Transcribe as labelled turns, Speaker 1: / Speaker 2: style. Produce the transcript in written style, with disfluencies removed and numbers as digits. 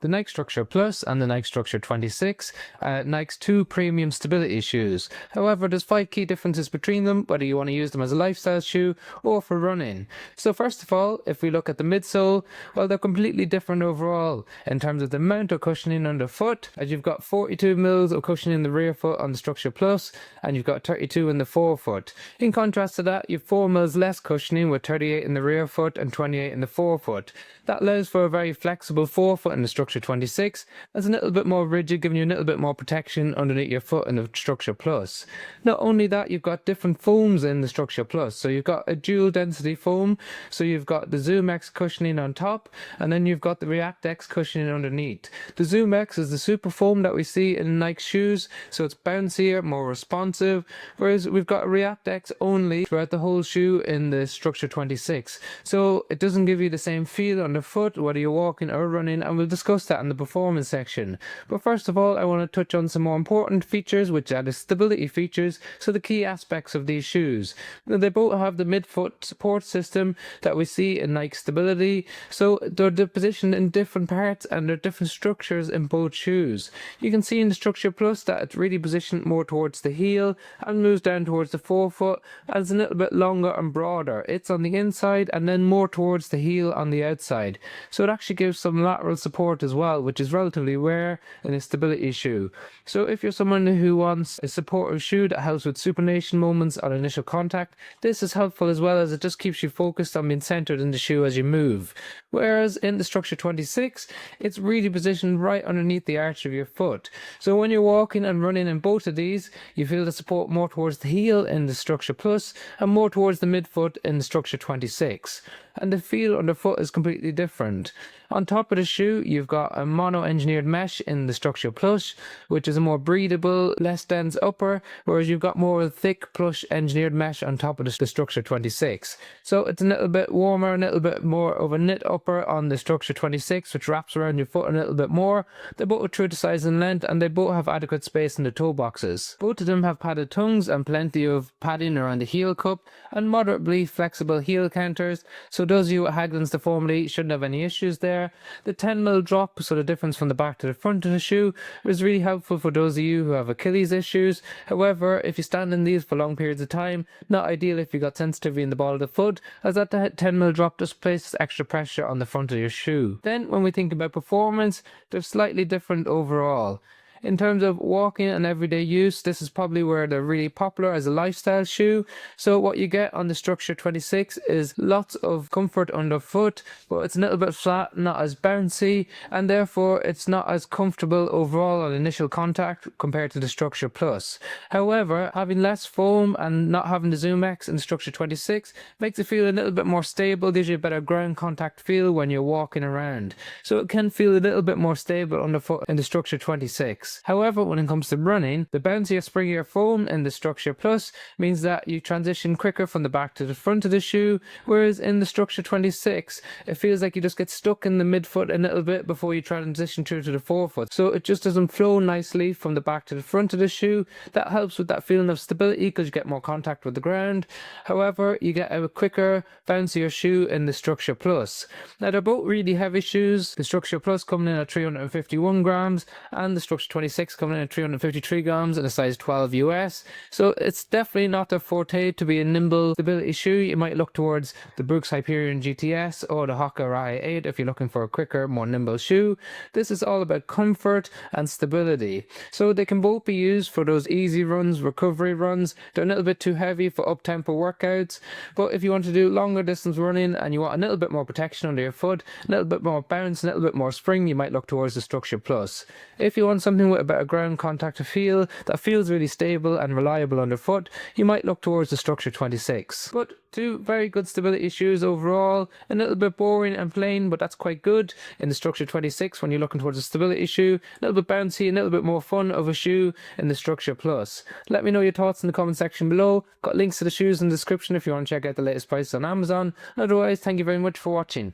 Speaker 1: The Nike Structure Plus and the Nike Structure 26 are Nike's two premium stability shoes. However, there's 5 key differences between them, whether you want to use them as a lifestyle shoe or for running. So first of all, if we look at the midsole, well, they're completely different overall in terms of the amount of cushioning underfoot, as you've got 42 mils of cushioning in the rear foot on the Structure Plus, and you've got 32 in the forefoot. In contrast to that, you've 4 mils less cushioning with 38 in the rear foot and 28 in the forefoot. That allows for a very flexible forefoot in the Structure 26. That's a little bit more rigid, giving you a little bit more protection underneath your foot in the Structure Plus. Not only that, you've got different foams in the Structure Plus. So you've got a dual density foam. So you've got the ZoomX cushioning on top, and then you've got the ReactX cushioning underneath. The ZoomX is the super foam that we see in Nike shoes. So it's bouncier, more responsive, whereas we've got ReactX only throughout the whole shoe in the Structure 26. So it doesn't give you the same feel on the foot, whether you're walking or running, and we'll discuss that in the performance section. But first of all, I want to touch on some more important features, which are the stability features, so the key aspects of these shoes. Now, they both have the midfoot support system that we see in Nike Stability, so they're positioned in different parts and there are different structures in both shoes. You can see in the Structure Plus that it's really positioned more towards the heel and moves down towards the forefoot, and it's a little bit longer and broader. It's on the inside and then more towards the heel on the outside. So it actually gives some lateral support as well, which is relatively rare in a stability shoe. So if you're someone who wants a supportive shoe that helps with supination moments on initial contact, this is helpful, as well as it just keeps you focused on being centered in the shoe as you move. Whereas in the Structure 26, it's really positioned right underneath the arch of your foot. So when you're walking and running in both of these, you feel the support more towards the heel in the Structure Plus and more towards the midfoot in the Structure 26. And the feel underfoot is completely different. On top of the shoe, you've got a mono-engineered mesh in the Structure Plus, which is a more breathable, less dense upper, whereas you've got more thick, plush engineered mesh on top of the Structure 26. So it's a little bit warmer, a little bit more of a knit upper on the Structure 26, which wraps around your foot a little bit more. They're both true to size and length, and they both have adequate space in the toe boxes. Both of them have padded tongues and plenty of padding around the heel cup, and moderately flexible heel counters, so those of you with Haglund's deformity shouldn't have any issues there. The 10mm drop, so the difference from the back to the front of the shoe, is really helpful for those of you who have Achilles issues. However, if you stand in these for long periods of time, not ideal if you got sensitivity in the ball of the foot, as that 10mm drop just places extra pressure on the front of your shoe. Then when we think about performance, they're slightly different overall. In terms of walking and everyday use, this is probably where they're really popular as a lifestyle shoe. So what you get on the Structure 26 is lots of comfort underfoot, but it's a little bit flat, not as bouncy, and therefore it's not as comfortable overall on initial contact compared to the Structure Plus. However, having less foam and not having the ZoomX in the Structure 26 makes it feel a little bit more stable, gives you a better ground contact feel when you're walking around. So it can feel a little bit more stable underfoot in the Structure 26. However, when it comes to running, the bouncier, springier foam in the Structure Plus means that you transition quicker from the back to the front of the shoe, whereas in the Structure 26, it feels like you just get stuck in the midfoot a little bit before you transition through to the forefoot. So it just doesn't flow nicely from the back to the front of the shoe. That helps with that feeling of stability because you get more contact with the ground. However, you get a quicker, bouncier shoe in the Structure Plus. Now, they're both really heavy shoes. The Structure Plus coming in at 351 grams and the Structure 26 coming in at 353 grams in a size 12 US. So it's definitely not their forte to be a nimble stability shoe. You might look towards the Brooks Hyperion GTS or the Hoka i8 if you're looking for a quicker, more nimble shoe. This is all about comfort and stability. So they can both be used for those easy runs, recovery runs. They're a little bit too heavy for up-tempo workouts. But if you want to do longer distance running and you want a little bit more protection under your foot, a little bit more bounce, a little bit more spring, you might look towards the Structure Plus. If you want something with a better ground contact feel that feels really stable and reliable underfoot, you might look towards the Structure 26. But two very good stability shoes overall. A little bit boring and plain, but that's quite good in the Structure 26 when you're looking towards a stability shoe. A little bit bouncy, a little bit more fun of a shoe in the Structure Plus. Let me know your thoughts in the comment section below. Got links to the shoes in the description if you want to check out the latest prices on Amazon. Otherwise, thank you very much for watching.